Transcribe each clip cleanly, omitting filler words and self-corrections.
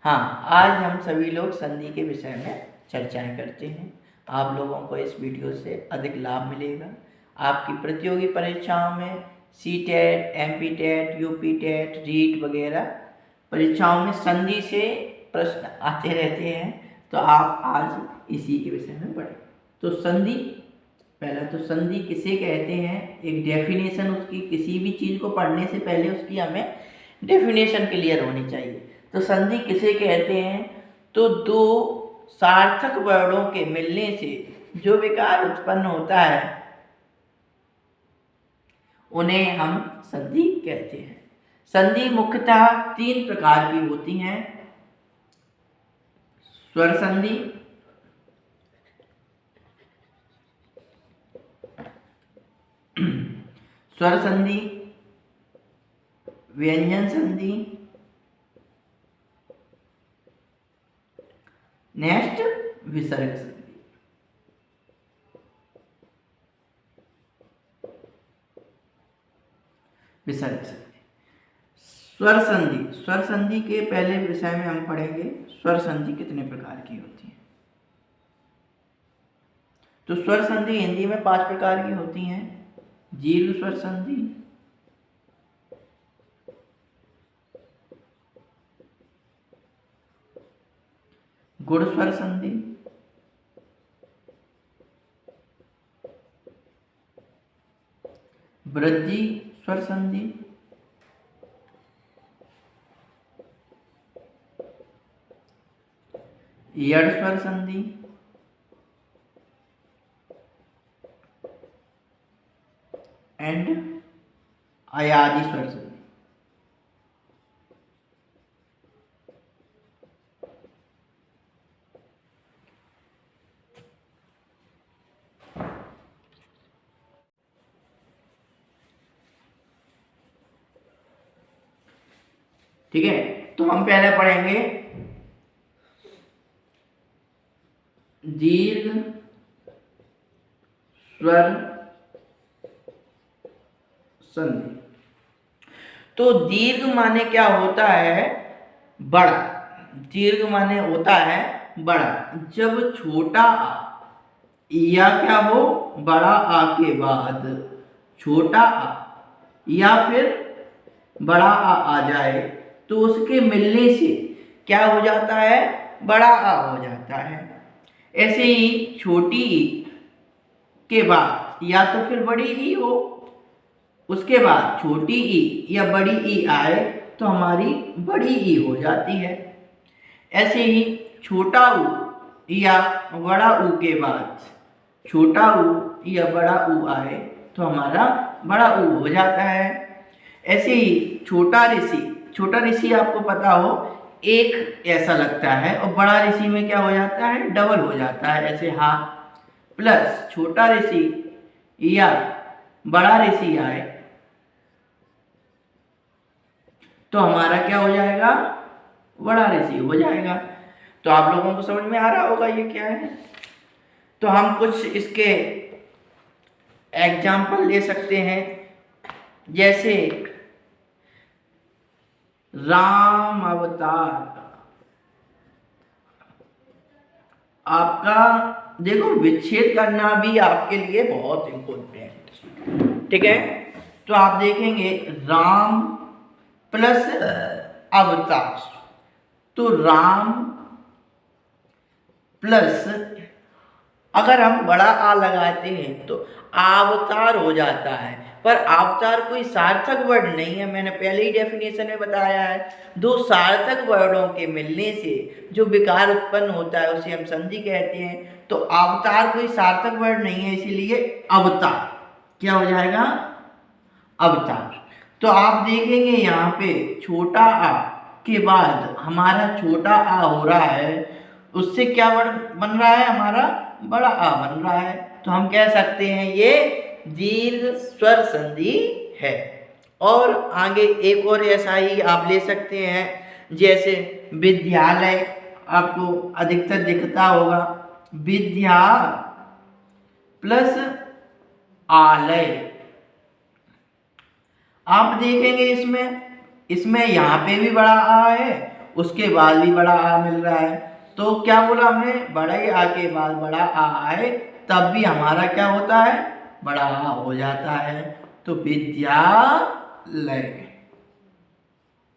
हाँ, आज हम सभी लोग संधि के विषय में चर्चाएं करते हैं। आप लोगों को इस वीडियो से अधिक लाभ मिलेगा। आपकी प्रतियोगी परीक्षाओं में सी-टेट, एम.पी.टेट, यू.पी.टेट, रीट वगैरह परीक्षाओं में संधि से प्रश्न आते रहते हैं, तो आप आज इसी के विषय में पढ़ें। तो संधि, पहला तो संधि किसे कहते हैं, एक डेफिनेशन उसकी, किसी भी चीज़ को पढ़ने से पहले उसकी हमें डेफिनेशन क्लियर होनी चाहिए। तो संधि किसे कहते हैं, तो दो सार्थक वर्णों के मिलने से जो विकार उत्पन्न होता है उन्हें हम संधि कहते हैं। संधि मुख्यतः तीन प्रकार की होती हैं: स्वर संधि, स्वर संधि, व्यंजन संधि, नेक्स्ट विसर्ग संधि। विसर्ग संधि, स्वर संधि, स्वर संधि के पहले विषय में हम पढ़ेंगे स्वर संधि कितने प्रकार की होती है। तो स्वर संधि हिंदी में 5 प्रकार की होती हैं: दीर्घ स्वर संधि, गुण स्वर संधि, वृद्धि स्वर संधि, यड़ स्वर संधि, एंड अयादि स्वर संधि। ठीक है, तो हम पहले पढ़ेंगे दीर्घ स्वर संधि। तो दीर्घ माने क्या होता है, बड़ा। दीर्घ माने होता है बड़ा। जब छोटा आ या क्या हो, बड़ा आ के बाद छोटा आ या फिर बड़ा आ जाए तो उसके मिलने से क्या हो जाता है, बड़ा आ हो जाता है। ऐसे ही छोटी ई के बाद या तो फिर बड़ी ई हो, उसके बाद छोटी ई या बड़ी ई आए तो हमारी बड़ी ई हो जाती है। ऐसे ही छोटा ऊ या बड़ा ऊ के बाद छोटा ऊ या बड़ा ऊ आए तो हमारा बड़ा ऊ हो जाता है। ऐसे ही छोटा ऋषि आपको पता हो एक ऐसा लगता है, और बड़ा ऋषि में क्या हो जाता है, डबल हो जाता है। ऐसे हा प्लस छोटा ऋषि या बड़ा ऋषि आए तो हमारा क्या हो जाएगा, बड़ा ऋषि हो जाएगा। तो आप लोगों को समझ में आ रहा होगा ये क्या है। तो हम कुछ इसके एग्जाम्पल ले सकते हैं, जैसे राम अवतार। आपका देखो, विच्छेद करना भी आपके लिए बहुत इंपॉर्टेंट। ठीक है, तो आप देखेंगे राम प्लस अवतार, तो राम प्लस अगर हम बड़ा आ लगाते हैं तो अवतार हो जाता है, पर अवतार कोई सार्थक वर्ड नहीं है। मैंने पहले ही डेफिनेशन में बताया है, दो सार्थक वर्डों के मिलने से जो विकार उत्पन्न होता है उसे हम संधि कहते हैं। तो अवतार कोई सार्थक वर्ड नहीं है, इसीलिए अवतार क्या हो जाएगा, अवतार। तो आप देखेंगे यहाँ पे छोटा आ के बाद हमारा छोटा आ हो रहा है, उससे क्या बन रहा है, हमारा बड़ा आ बन रहा है। तो हम कह सकते हैं ये दीर्घ स्वर संधि है। और आगे एक और ऐसा ही आप ले सकते हैं, जैसे विद्यालय, आपको अधिकतर दिखता होगा विद्या प्लस आलय। आप देखेंगे इसमें यहाँ पे भी बड़ा आ है, उसके बाद भी बड़ा आ मिल रहा है। तो क्या बोला हमने, बड़े आ के बाद बड़ा आ आए तब भी हमारा क्या होता है, बड़ा आ हो जाता है। तो विद्यालय।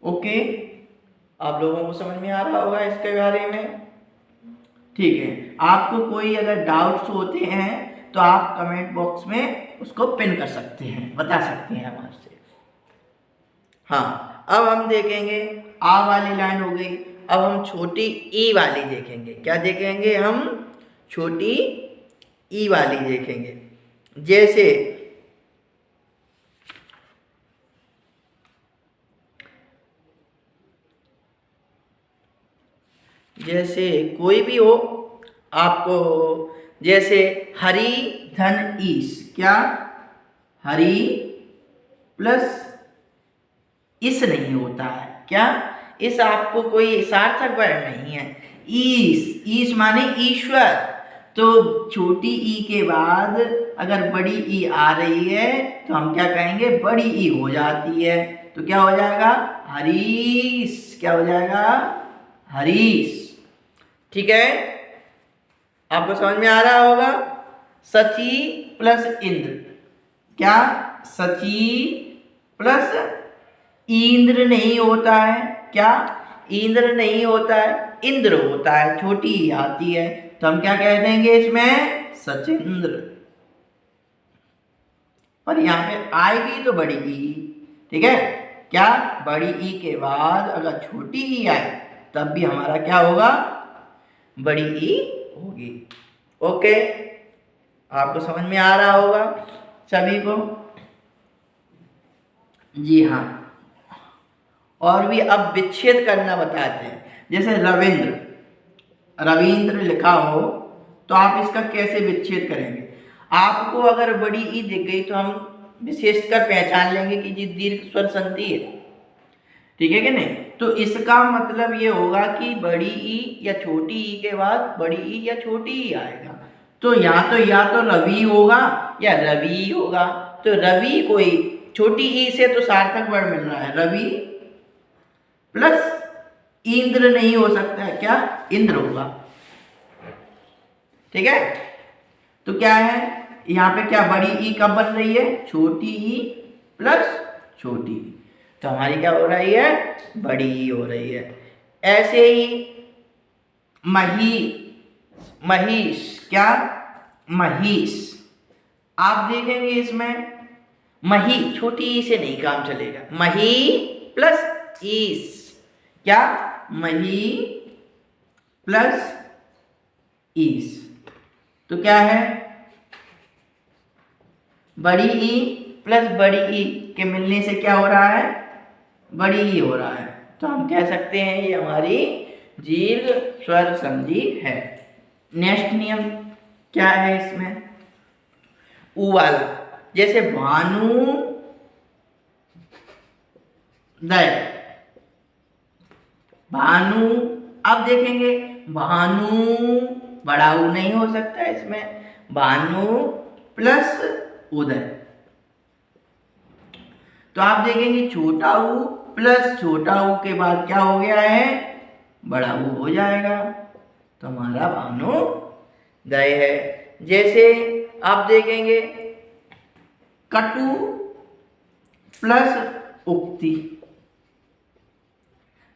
ओके, आप लोगों को समझ में आ रहा होगा इसके बारे में। ठीक है, आपको कोई अगर डाउट्स होते हैं तो आप कमेंट बॉक्स में उसको पिन कर सकते हैं, बता सकते हैं हमारे से। हाँ, अब हम देखेंगे आ वाली लाइन हो गई। अब हम छोटी ई वाली देखेंगे। क्या देखेंगे हम, छोटी ई वाली देखेंगे। जैसे कोई भी हो आपको, जैसे हरी धन ईस, क्या हरी प्लस इस नहीं होता है, क्या इस आपको कोई सार्थक वर्ण नहीं है। ईस, ईस माने ईश्वर। तो छोटी ई के बाद अगर बड़ी ई आ रही है तो हम क्या कहेंगे, बड़ी ई हो जाती है। तो क्या हो जाएगा, हरीश। क्या हो जाएगा, हरीश। ठीक है, आपको समझ में आ रहा होगा। सची प्लस इंद्र, क्या सची प्लस इंद्र नहीं होता है, क्या इंद्र नहीं होता है, इंद्र होता है, छोटी ही आती है। तो हम क्या कह देंगे इसमें, सचिंद्र। पर यहाँ पे आएगी तो बड़ी ई। ठीक है, क्या बड़ी ई के बाद अगर छोटी ई आए तब भी हमारा क्या होगा, बड़ी ई होगी। ओके, आपको समझ में आ रहा होगा सभी को। जी हाँ, और भी अब विच्छेद करना बताते हैं। जैसे रविंद्र, रविंद्र लिखा हो तो आप इसका कैसे विच्छेद करेंगे। आपको अगर बड़ी ई दिख गई तो हम विशेषकर पहचान लेंगे कि जी दीर्घ स्वर संधि है। ठीक है कि नहीं। तो इसका मतलब ये होगा कि बड़ी ई या छोटी ई के बाद बड़ी ई या छोटी ई आएगा। तो या तो रवि होगा या रवि होगा। तो रवि कोई छोटी ई से तो सार्थक वर्ण मिल रहा है, रवि प्लस इंद्र नहीं हो सकता है, क्या इंद्र होगा। ठीक है, तो क्या है यहाँ पे, क्या बड़ी ई कब बन रही है, छोटी ई प्लस छोटी ई। तो हमारी क्या हो रही है, बड़ी ई हो रही है। ऐसे ही महिष, क्या महिष। आप देखेंगे इसमें मही, छोटी ई से नहीं काम चलेगा, मही प्लस ईस, क्या मही प्लस ईस। तो क्या है, बड़ी ई प्लस बड़ी ई के मिलने से क्या हो रहा है, बड़ी ई हो रहा है। तो हम कह सकते हैं ये हमारी दीर्घ स्वर संधि है। नेक्स्ट नियम क्या है इसमें, ऊ वाला। जैसे भानु दय, भानु। अब देखेंगे भानु बड़ा ऊ नहीं हो सकता है इसमें, भानु प्लस उदय। तो आप देखेंगे छोटा ऊ प्लस छोटा ऊ के बाद क्या हो गया है, बड़ा ऊ हो जाएगा। तो हमारा भानु दय है। जैसे आप देखेंगे कटु प्लस उक्ति।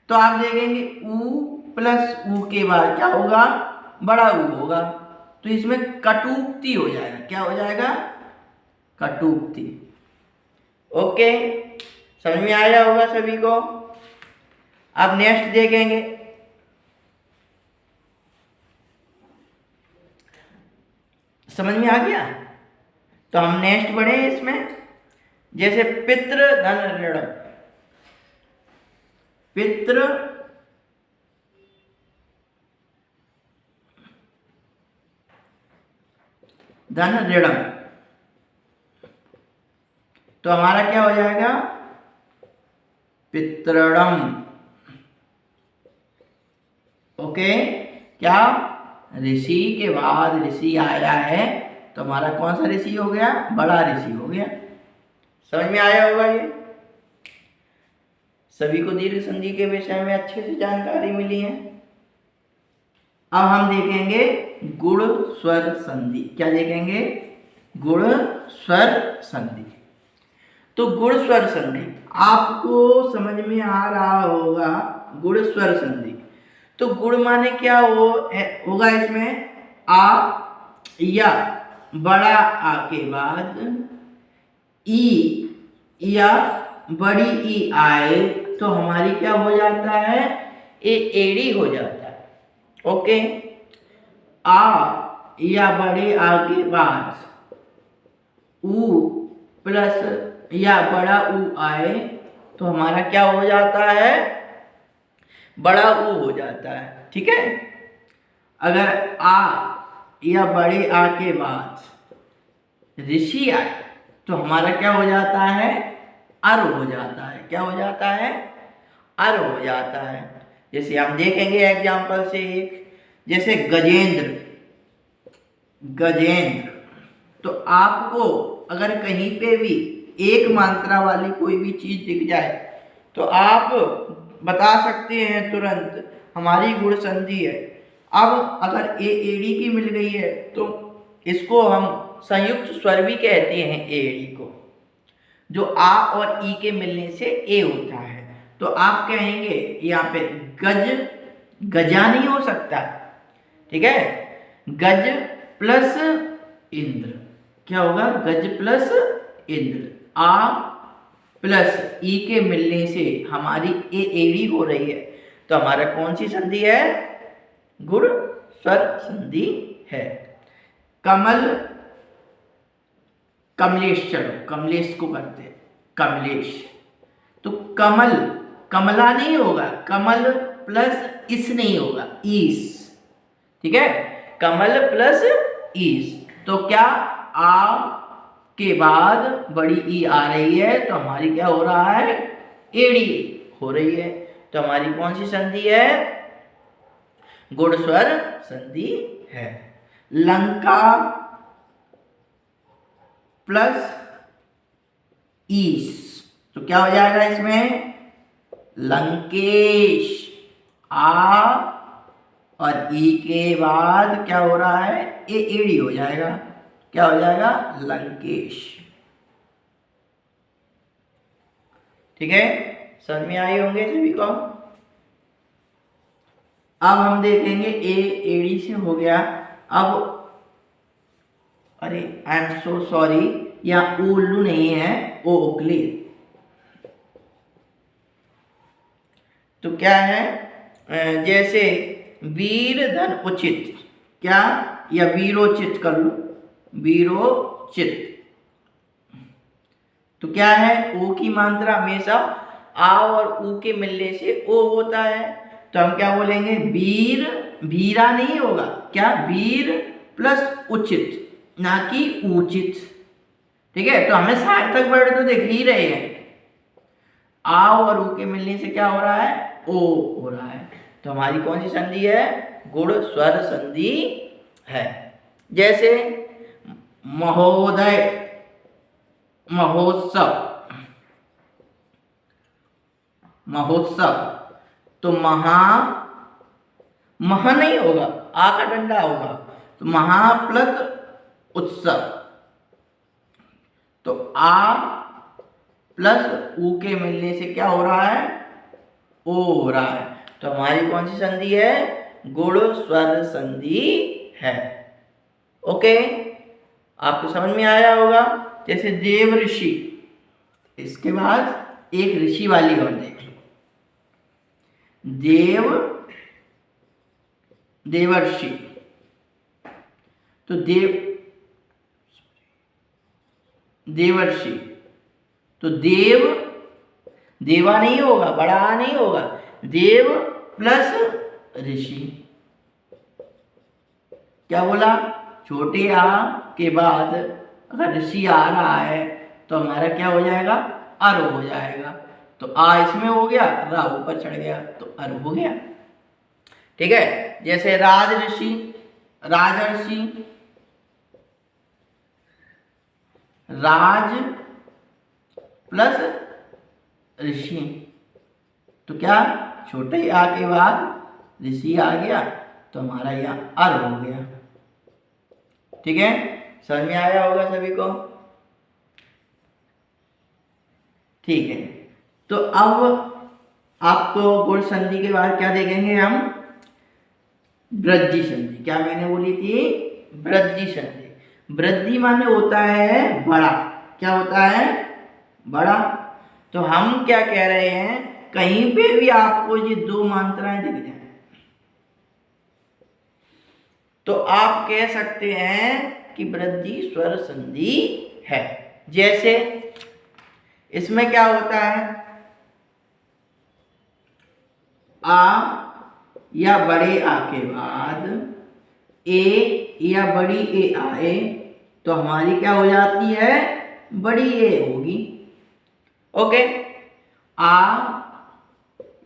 तो आप देखेंगे ऊ प्लस ऊ के बाद क्या होगा, बड़ा ऊ होगा। तो इसमें कटुक्ति हो जाएगा, क्या हो जाएगा, कटुक्ति। ओके, समझ में आया होगा सभी को। अब नेक्स्ट देखेंगे, समझ में आ गया। तो हम नेक्स्ट बढ़े इसमें। जैसे पितृ धन ऋण, पितृ धन ऋण। तो हमारा क्या हो जाएगा, पितृणम। ओके, क्या ऋषि के बाद ऋषि आया है तो हमारा कौन सा ऋषि हो गया, बड़ा ऋषि हो गया। समझ में आया होगा ये। सभी को दीर्घ संधि के विषय में अच्छे से जानकारी मिली है। अब हम देखेंगे गुण स्वर संधि। क्या देखेंगे? गुण स्वर संधि। तो गुण स्वर संधि आपको समझ में आ रहा होगा। गुण स्वर संधि तो गुण माने क्या होगा इसमें? आ या बड़ा आ के बाद ई या बड़ी ई आए तो हमारी क्या हो जाता है? एड़ी हो जाता है। ओके। आ या बड़े आ के बाद ऊ प्लस या बड़ा ऊ आए तो हमारा क्या हो जाता है? बड़ा ऊ हो जाता है। ठीक है। अगर आ या बड़े आ के बाद ऋषि आए तो हमारा क्या हो जाता है? अर हो जाता है। क्या हो जाता है? अर हो जाता है। जैसे हम देखेंगे एग्जाम्पल से एक, जैसे गजेंद्र। गजेंद्र तो आपको अगर कहीं पे भी एक मात्रा वाली कोई भी चीज दिख जाए तो आप बता सकते हैं तुरंत हमारी गुण संधि है। अब अगर एड़ी की मिल गई है तो इसको हम संयुक्त स्वर भी कहते हैं। एड़ी को जो आ और ई के मिलने से ए होता है तो आप कहेंगे यहाँ पे गज, गजा नहीं हो सकता। ठीक है। गज प्लस इंद्र क्या होगा? गज प्लस इंद्र। आ प्लस ई के मिलने से हमारी एड़ी हो रही है तो हमारा कौन सी संधि है? गुण स्वर संधि है। कमल, कमलेश। चलो कमलेश को करते हैं। कमलेश तो कमल, कमला नहीं होगा। कमल प्लस इस नहीं होगा, ईस। ठीक है। कमल प्लस ईस तो क्या? आ के बाद बड़ी ई आ रही है तो हमारी क्या हो रहा है? एड़ी हो रही है तो हमारी कौन सी संधि है? गुण स्वर संधि है। लंका प्लस ईस तो क्या हो जाएगा इसमें? लंकेश। आ और ई के बाद क्या हो रहा है? एड़ी हो जाएगा। क्या हो जाएगा? लंकेश। ठीक है। समझ में आई होंगे सभी को। अब हम देखेंगे एड़ी से हो गया। अब अरे आई एम सो सॉरी, यहाँ उल्लू नहीं है, ओ ओकली। तो क्या है? जैसे वीर धन उचित। क्या? या वीरोचित कर लो। वीरोचित तो क्या है? ओ की मात्रा हमेशा आ और ऊ के मिलने से ओ होता है तो हम क्या बोलेंगे? वीर। वीरा नहीं होगा। क्या? वीर प्लस उचित ना कि उचित। ठीक है। तो हमें सार्थक वर्ड तो देख ही रहे हैं। आ और ऊ के मिलने से क्या हो रहा है? ओ हो रहा है तो हमारी कौन सी संधि है? गुण स्वर संधि है। जैसे महोदय, महोत्सव। महोत्सव तो महा नहीं होगा, आ का डंडा होगा तो महा प्लस उत्सव तो आ प्लस ऊ के मिलने से क्या हो रहा है? ओ हो रहा है तो हमारी कौन सी संधि है? गुण स्वर संधि है। ओके। आपको समझ में आया होगा। जैसे देव ऋषि, इसके बाद एक ऋषि वाली और देखें। देव, देवर्षि तो देवर्षि तो देव, देवा नहीं होगा, बड़ा नहीं होगा। देव प्लस ऋषि। क्या बोला? छोटे आ के बाद अगर ऋषि आ रहा है तो हमारा क्या हो जाएगा? अर हो जाएगा। तो आ इसमें हो गया, रा ऊपर चढ़ गया तो अर हो गया। ठीक है। जैसे राजऋषि, राजर्षि, राज प्लस ऋषि तो क्या छोटे आ के बाद ऋषि आ गया, तो हमारा यहाँ अर हो गया। ठीक है, समझ में आया होगा सभी को। ठीक है, तो अब आपको गुण संधि के बाद क्या देखेंगे हम, वृद्धि संधि। क्या मैंने बोली थी, वृद्धि संधि। वृद्धि माने होता है बड़ा। क्या होता है, बड़ा। तो हम क्या कह रहे हैं, कहीं पे भी आपको ये दो मात्राएं दिख जाए तो आप कह सकते हैं कि वृद्धि स्वर संधि है। जैसे इसमें क्या होता है, आ या बड़े आ के बाद ए या बड़ी ए आए तो हमारी क्या हो जाती है, बड़ी ए होगी। ओके, आ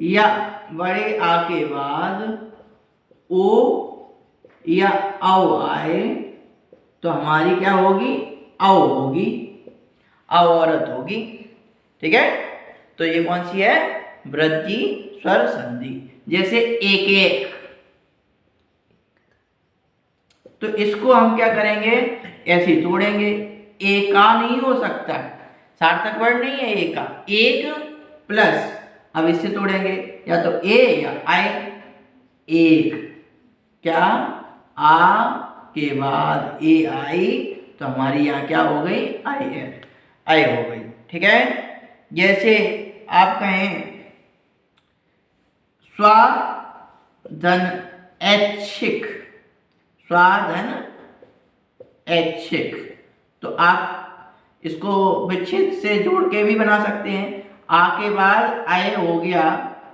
या बड़े आ के बाद ओ या औ आए तो हमारी क्या होगी, औ होगी, औ औरत होगी। ठीक है, तो ये कौन सी है, वृद्धि स्वर संधि। जैसे एक एक, तो इसको हम क्या करेंगे, ऐसे तोड़ेंगे। एका नहीं हो सकता, सार्थक वर्ण नहीं है एका, एक प्लस, अब इससे तोड़ेंगे या तो ए या आए। एक, क्या आ के बाद ए आई तो हमारी यहाँ क्या हो गई, आई है, आई हो गई। ठीक है, जैसे आप कहें स्वाधन ऐच्छिक, स्वाधन ऐच्छिक, तो आप इसको विच्छेद से जोड़ के भी बना सकते हैं। आ के बाद आय हो गया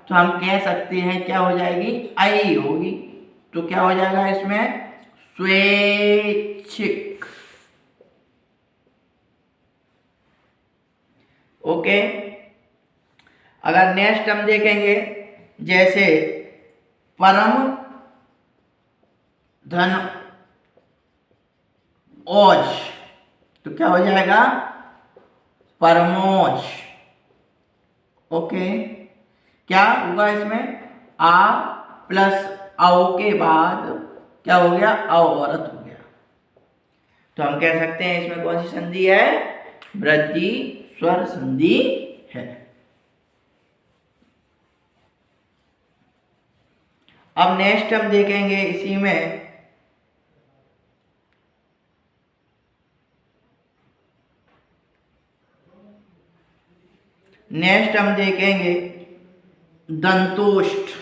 तो हम कह सकते हैं क्या हो जाएगी, आई होगी। तो क्या हो जाएगा इसमें, स्वैच्छिक। ओके, अगर नेक्स्ट हम देखेंगे जैसे परम धन औज, तो क्या हो जाएगा, परमोज। ओके, क्या होगा इसमें, आ प्लस औ के बाद क्या हो गया, औ औरत हो गया। तो हम कह सकते हैं इसमें कौन सी संधि है, वृद्धि स्वर संधि है। अब नेक्स्ट हम देखेंगे इसी में नेक्स्ट हम देखेंगे दंतोष्ठ।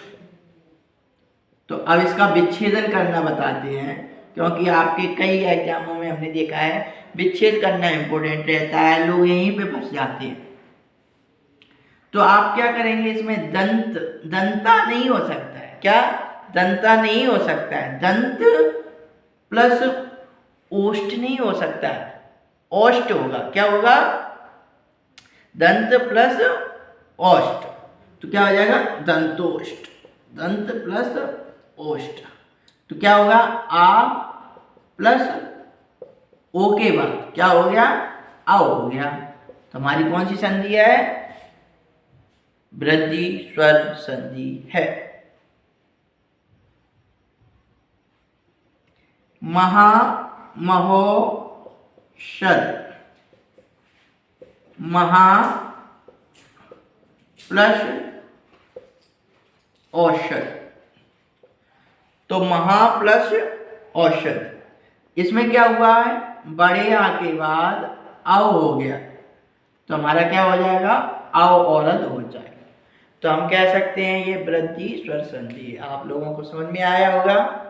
तो अब इसका विच्छेदन करना बताते हैं, क्योंकि आपके कई एग्जामों में हमने देखा है विच्छेद करना इंपॉर्टेंट रहता है, लोग यहीं पे फंस जाते हैं। तो आप क्या करेंगे, इसमें दंत, दंता नहीं हो सकता है, क्या, दंता नहीं हो सकता है, दंत प्लस ओष्ठ नहीं हो सकता है, ओष्ठ होगा। क्या होगा, दंत प्लस ओष्ठ, तो क्या हो जाएगा, दंतोष्ठ। दंत प्लस ओष्ठ, तो क्या होगा, आ प्लस ओ के बाद क्या हो गया, आओ हो गया। तो हमारी कौन सी संधि है, वृद्धि स्वर संधि है। महा महोषध, महा प्लस औषध, तो महा प्लस औषध, इसमें क्या हुआ है, बड़े आ के बाद आओ हो गया तो हमारा क्या हो जाएगा, आओ औरत हो जाएगा। तो हम कह सकते हैं ये वृद्धि स्वर संधि। आप लोगों को समझ में आया होगा।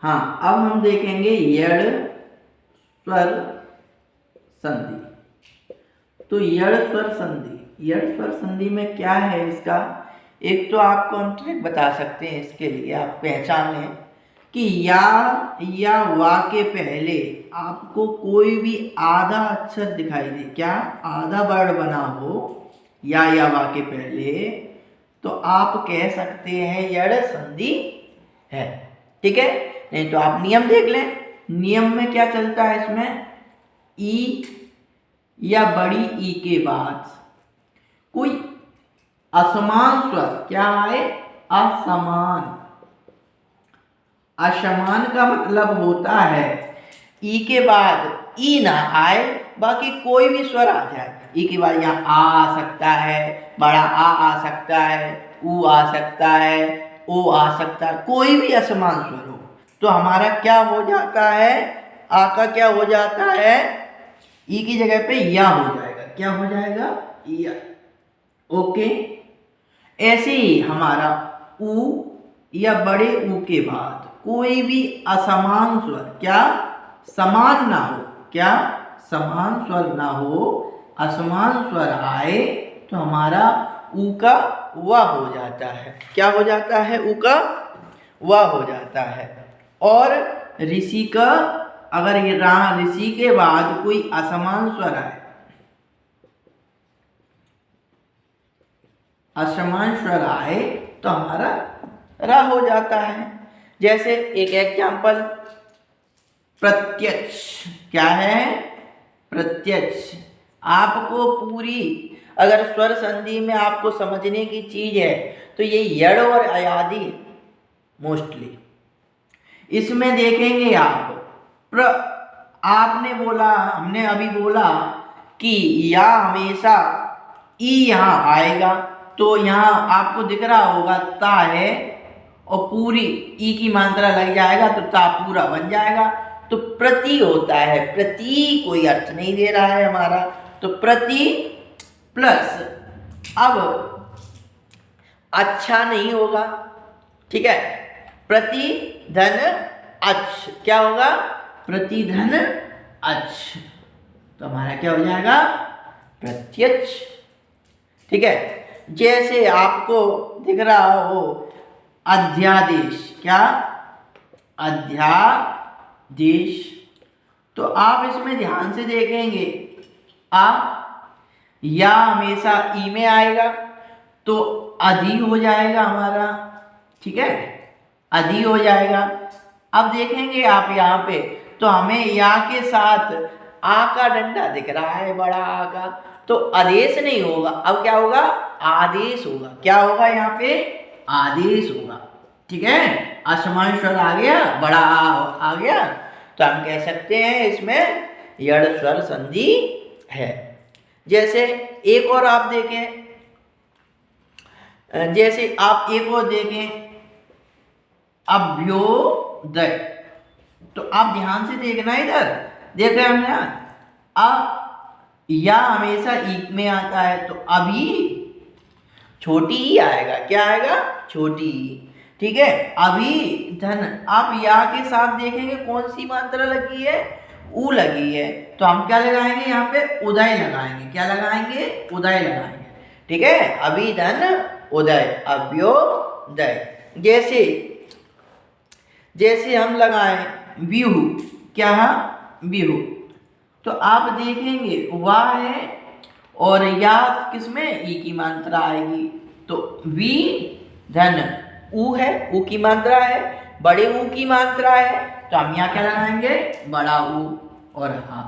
हाँ, अब हम देखेंगे यड़ स्वर संधि। तो यड़ स्वर संधि, यड़ स्वर संधि में क्या है इसका, एक तो आपको हम ट्रिक बता सकते हैं, इसके लिए आप पहचान लें कि या वा के पहले आपको कोई भी आधा अक्षर दिखाई दे, क्या आधा वर्ण बना हो या वा के पहले, तो आप कह सकते हैं यड़ संधि है। ठीक है, नहीं तो आप नियम देख लें, नियम में क्या चलता है इसमें, ई या बड़ी ई के बाद कोई असमान स्वर क्या आए, असमान। असमान का मतलब होता है ई के बाद ई ना आए, बाकी कोई भी स्वर आ जाए। ई के बाद यहाँ आ सकता है, बड़ा आ सकता है, ऊ आ सकता है, ओ आ सकता है, कोई भी असमान स्वर हो तो हमारा क्या हो जाता है, आ का क्या हो जाता है, ई की जगह पे या हो जाएगा। क्या हो जाएगा, या। ओके, ऐसे ही हमारा ऊ या बड़े ऊ के बाद कोई भी असमान स्वर, क्या समान ना हो, क्या समान स्वर ना हो, असमान स्वर आए तो हमारा ऊ का वा हो जाता है। क्या हो जाता है, ऊ का वा हो जाता है। और ऋषि का, अगर ये ऋषि के बाद कोई असमान स्वर आए, असमान स्वर आए तो हमारा रा हो जाता है। जैसे एक एग्जाम्पल, प्रत्यक्ष। क्या है, प्रत्यक्ष। आपको पूरी अगर स्वर संधि में आपको समझने की चीज है तो ये यड़ और अयादि है मोस्टली। इसमें देखेंगे आप आपने बोला, हमने अभी बोला कि या हमेशा ई यहाँ आएगा, तो यहाँ आपको दिख रहा होगा ता है और पूरी ई की मात्रा लग जाएगा तो ता पूरा बन जाएगा। तो प्रति होता है, प्रति कोई अर्थ नहीं दे रहा है हमारा, तो प्रति प्लस, अब अच्छा नहीं होगा, ठीक है, प्रति धन अच्छ, क्या होगा, प्रति धन अच्छ, तो हमारा क्या हो जाएगा, प्रत्यक्ष। ठीक है, जैसे आपको दिख रहा हो अध्यादेश, क्या अध्यादेश, तो आप इसमें ध्यान से देखेंगे आ या हमेशा ई में आएगा तो अधि हो जाएगा हमारा, ठीक है, अधि हो जाएगा। अब देखेंगे आप यहाँ पे तो हमें या के साथ आ का डंडा दिख रहा है, बड़ा आ का, तो आदेश नहीं होगा, अब क्या होगा, आदेश होगा। क्या होगा यहाँ पे, आदेश होगा। ठीक है, असमान स्वर आ गया, बड़ा आ गया, तो हम कह सकते हैं इसमें यड़ स्वर संधि है। जैसे एक और आप देखें, जैसे आप एक और देखें अभ्योदय, तो आप ध्यान से देखना, इधर देख रहे हैं हम यहाँ या हमेशा ई में आता है तो अभी छोटी ई आएगा, क्या आएगा, छोटी ई। ठीक है, अभी धन, आप या के साथ देखेंगे कौन सी मात्रा लगी है, ऊ लगी है, तो हम क्या लगाएंगे यहाँ पे, उदय लगाएंगे। क्या लगाएंगे, उदय लगाएंगे। ठीक है, अभी धन उदय, अभ्योदय। जैसे हम लगाएं बिहू, क्या है, बिहू, तो आप देखेंगे वाह है और या किसमें, ई की मात्रा आएगी, तो वी धन ऊ है, ऊ की मात्रा है, बड़े ऊ की मात्रा है, तो हम यहाँ क्या लगाएंगे, बड़ा ऊ और हा,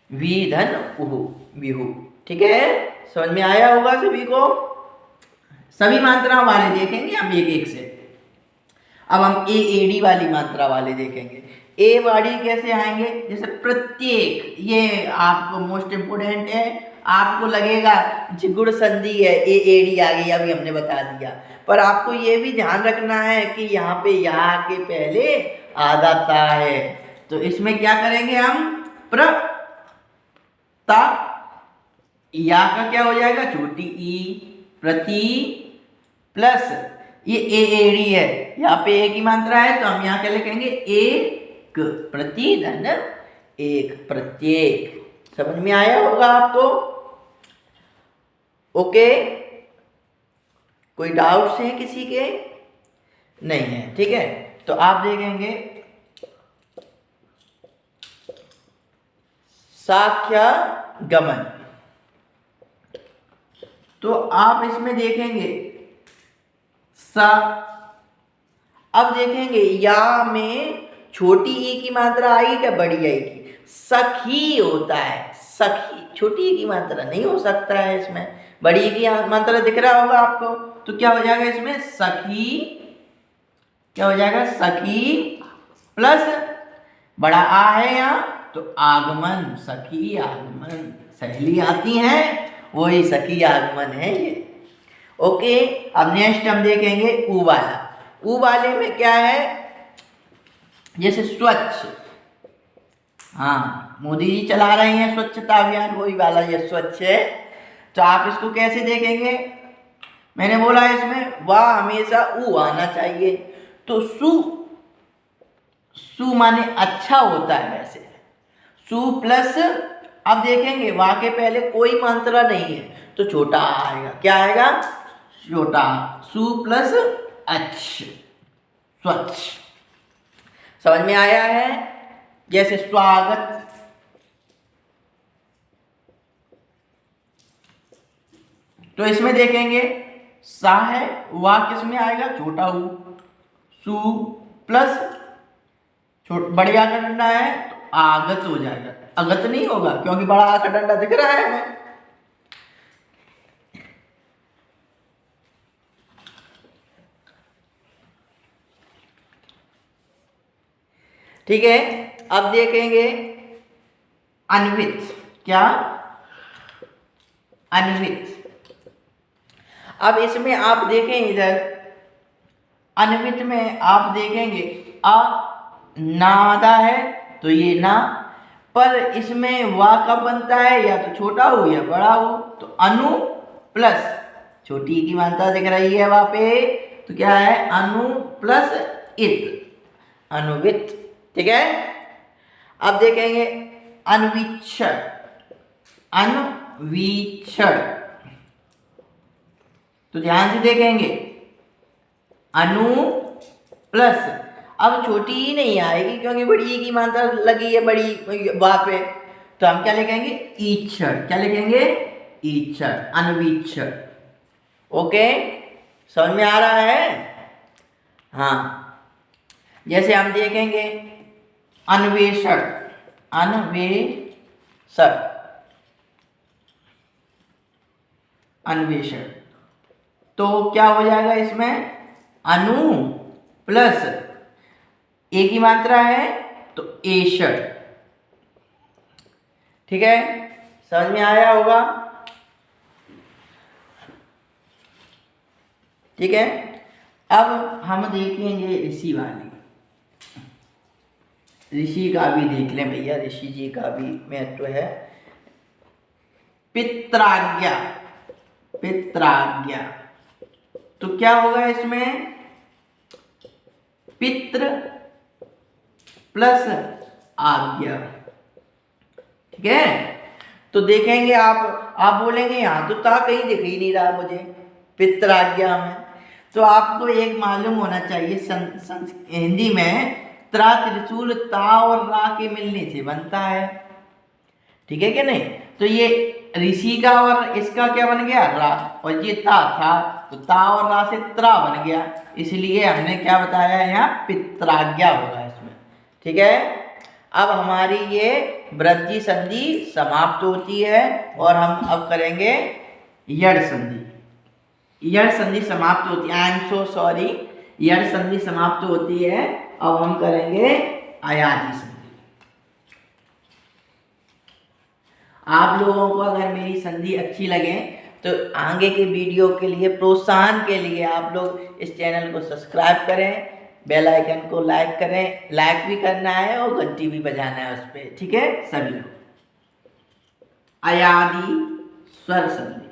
वी धन उहु, बिहू। ठीक है, समझ में आया होगा सभी को। सभी मात्रा वाले देखेंगे हम एक एक से। अब हम ए एडी वाली मात्रा वाले देखेंगे। ए वाली कैसे आएंगे, जैसे प्रत्येक, ये आपको मोस्ट इंपोर्टेंट है, आपको लगेगा गुण संधि है, ए एडी आ गई, अभी हमने बता दिया, पर आपको ये भी ध्यान रखना है कि यहाँ पे या के पहले आधा ता है, तो इसमें क्या करेंगे हम, प्र ता, या का क्या हो जाएगा, छोटी ई, प्रति प्लस ये ए एडी है, यहाँ पे ए की मात्रा है, तो हम यहाँ क्या लिखेंगे, एक, प्रति धन एक, प्रत्येक। समझ में आया होगा आपको। ओके, कोई डाउट्स हैं किसी के, नहीं है। ठीक है, तो आप देखेंगे साख्या गमन, तो आप इसमें देखेंगे सा, अब देखेंगे या में छोटी ई की मात्रा आएगी क्या, बड़ी आएगी, सखी होता है, सखी। छोटी की मात्रा नहीं हो सकता है इसमें, बड़ी की मात्रा दिख रहा होगा आपको, तो क्या हो जाएगा इसमें सखी, क्या हो जाएगा सखी प्लस बड़ा आ है यहाँ तो आगमन, सखी आगमन, सहेली आती हैं वही सखी आगमन है ये। ओके, अब नेक्स्ट हम देखेंगे ऊ वाला। ऊ वाले में क्या है, जैसे स्वच्छ, हाँ मोदी जी चला रहे हैं स्वच्छता अभियान, वही वाला ये स्वच्छ है। तो आप इसको कैसे देखेंगे, मैंने बोला इसमें वाह हमेशा ऊ आना चाहिए, तो सु, सु माने अच्छा होता है वैसे, सु प्लस, अब देखेंगे वाह के पहले कोई मात्रा नहीं है तो छोटा आएगा, क्या आएगा छोटा, सु प्लस अच्छ, स्वच्छ। समझ में आया है, जैसे स्वागत, तो इसमें देखेंगे सा है, वाह किस में आएगा छोटा हु, सु प्लस बढ़िया का डंडा है तो आगत हो जाएगा, अगत नहीं होगा क्योंकि बड़ा आ का डंडा दिख रहा है हमें। ठीक है, अब देखेंगे अन्वित, क्या अन्वित। अब इसमें आप देखें इधर अन्वित में आप देखेंगे अ नादा है तो ये ना, पर इसमें वाह कब बनता है, या तो छोटा हो या बड़ा हो, तो अनु प्लस छोटी की मात्रा दिख रही है वहां पे, तो क्या है अनु प्लस इत, अनुवित। ठीक है, अब देखेंगे अन्वीक्षण, अन्वीक्षण, तो ध्यान से देखेंगे अनु प्लस, अब छोटी ही नहीं आएगी क्योंकि बड़ी की मात्रा लगी है बड़ी वहां पे, तो हम क्या लिखेंगे ईक्षण, क्या लिखेंगे ईक्षण, अन्वीक्षण। ओके, समझ में आ रहा है, हाँ। जैसे हम देखेंगे अन्वेषण, अन्वेषण, अन्वेषण, तो क्या हो जाएगा इसमें अनु प्लस ए की मात्रा है तो एषण। ठीक है, समझ में आया होगा। ठीक है, अब हम देखेंगे ऋषि वाली, ऋषि का भी देख लें भैया, ऋषि जी का भी महत्व है। पित्राज्ञा, पित्राज्ञा, तो क्या होगा इसमें पितृ प्लस आज्ञा। ठीक है, तो देखेंगे आप बोलेंगे यहां तो ता कहीं दिख ही नहीं रहा मुझे पित्राज्ञा में, तो आपको एक मालूम होना चाहिए हिंदी में त्रा त्रिशूल ता और रा के मिलने से बनता है। ठीक है कि नहीं, तो ये ऋषि का और इसका क्या बन गया रा, और ये ता था तो ता और रा से त्रा बन गया, इसलिए हमने क्या बताया यहाँ पित्राज्ञा होगा इसमें। ठीक है, अब हमारी ये वृद्धि संधि समाप्त होती है और हम अब करेंगे यड़ संधि। यड़ संधि समाप्त होती है, आई एम सो सॉरी, यड़ संधि समाप्त होती है, अब हम करेंगे अयादि संधि। आप लोगों को अगर मेरी संधि अच्छी लगे तो आगे के वीडियो के लिए प्रोत्साहन के लिए आप लोग इस चैनल को सब्सक्राइब करें, बेल आइकन को लाइक करें, लाइक भी करना है और घंटी भी बजाना है उस पर। ठीक है सभी लोग। अयादि स्वर संधि।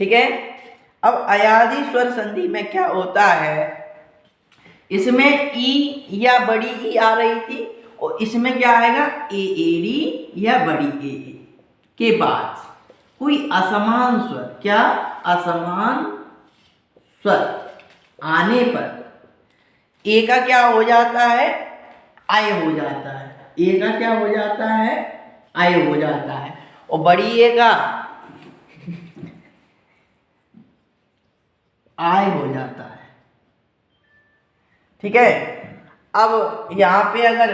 ठीक है, अब अयादि स्वर संधि में क्या होता है, इसमें ई या बड़ी ई आ रही थी और इसमें क्या आएगा ए एड़ी या बड़ी ए के बाद कोई असमान स्वर, क्या असमान स्वर आने पर ए का क्या हो जाता है आय हो जाता है, ए का क्या हो जाता है आय हो जाता है, और बड़ी ए का आय हो जाता है। ठीक है, अब यहां पे अगर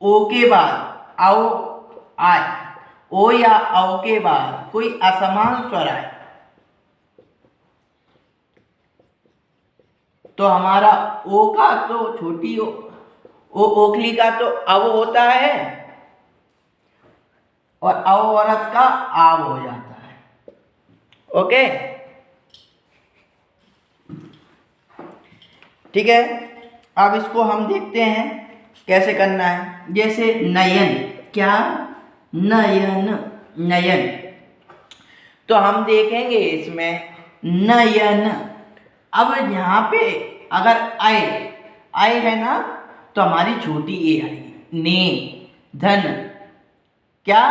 ओ के बाद आओ आए, ओ या औ के बाद कोई असमान स्वर आए तो हमारा ओ का तो छोटी ओ ओखली का तो अव होता है और अव औरत का आव हो जाता है। ओके, ठीक है। अब इसको हम देखते हैं कैसे करना है। जैसे नयन, क्या नयन, नयन, तो हम देखेंगे इसमें नयन। अब यहाँ पे अगर आय आय है ना तो हमारी छोटी ए आएगी। ने धन, क्या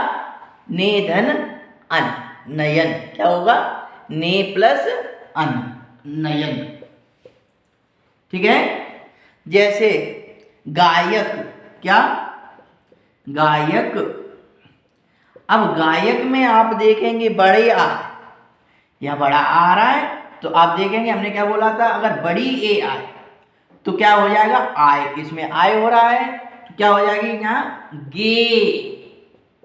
ने धन अन, नयन क्या होगा, ने प्लस अन, नयन। ठीक है। जैसे गायक, क्या गायक। अब गायक में आप देखेंगे बड़े आ या बड़ा आ रहा है तो आप देखेंगे हमने क्या बोला था, अगर बड़ी ए आए तो क्या हो जाएगा, आय, इसमें आय हो रहा है तो क्या हो जाएगी यहाँ गे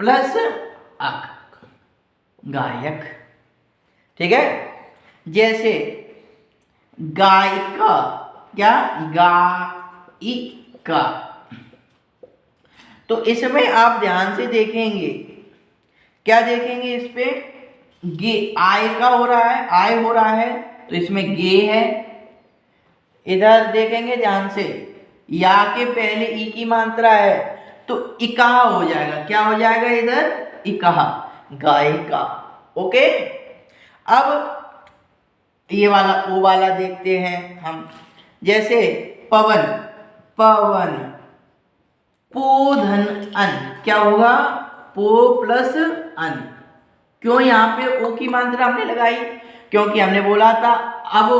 प्लस अक, गायक। ठीक है। जैसे गायिका, क्या गायिका, तो इसमें आप ध्यान से देखेंगे, क्या देखेंगे इस पे, गे आय का हो रहा है, आय हो रहा है तो इसमें गे है। इधर देखेंगे ध्यान से, या के पहले ई की मात्रा है तो इकाहा हो जाएगा, क्या हो जाएगा इधर, इकाहा, गायिका। ओके। अब ये वाला ओ वाला देखते हैं हम। जैसे पवन, पवन, पो धन अन, क्या होगा, पो प्लस अन। क्यों यहाँ पे ओ की मात्रा हमने लगाई, क्योंकि हमने बोला था अब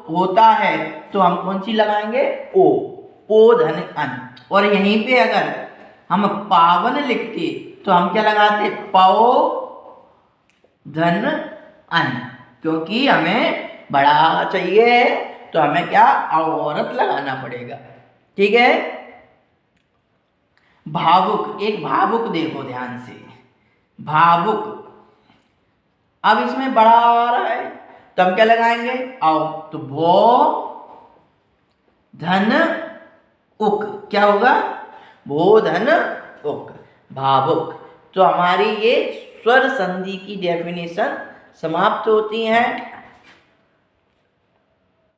होता है तो हम कौन सी लगाएंगे, ओ, पो धन अन। और यहीं पे अगर हम पावन लिखते तो हम क्या लगाते, पाओ धन अन, क्योंकि हमें बड़ा चाहिए तो हमें क्या औरत लगाना पड़ेगा। ठीक है। भावुक, एक भावुक देखो ध्यान से, भावुक। अब इसमें बड़ा आ रहा है तो हम क्या लगाएंगे, आओ, तो भो धन उक, क्या होगा, भो धन उक, भावुक। तो हमारी ये स्वर संधि की डेफिनेशन समाप्त होती है।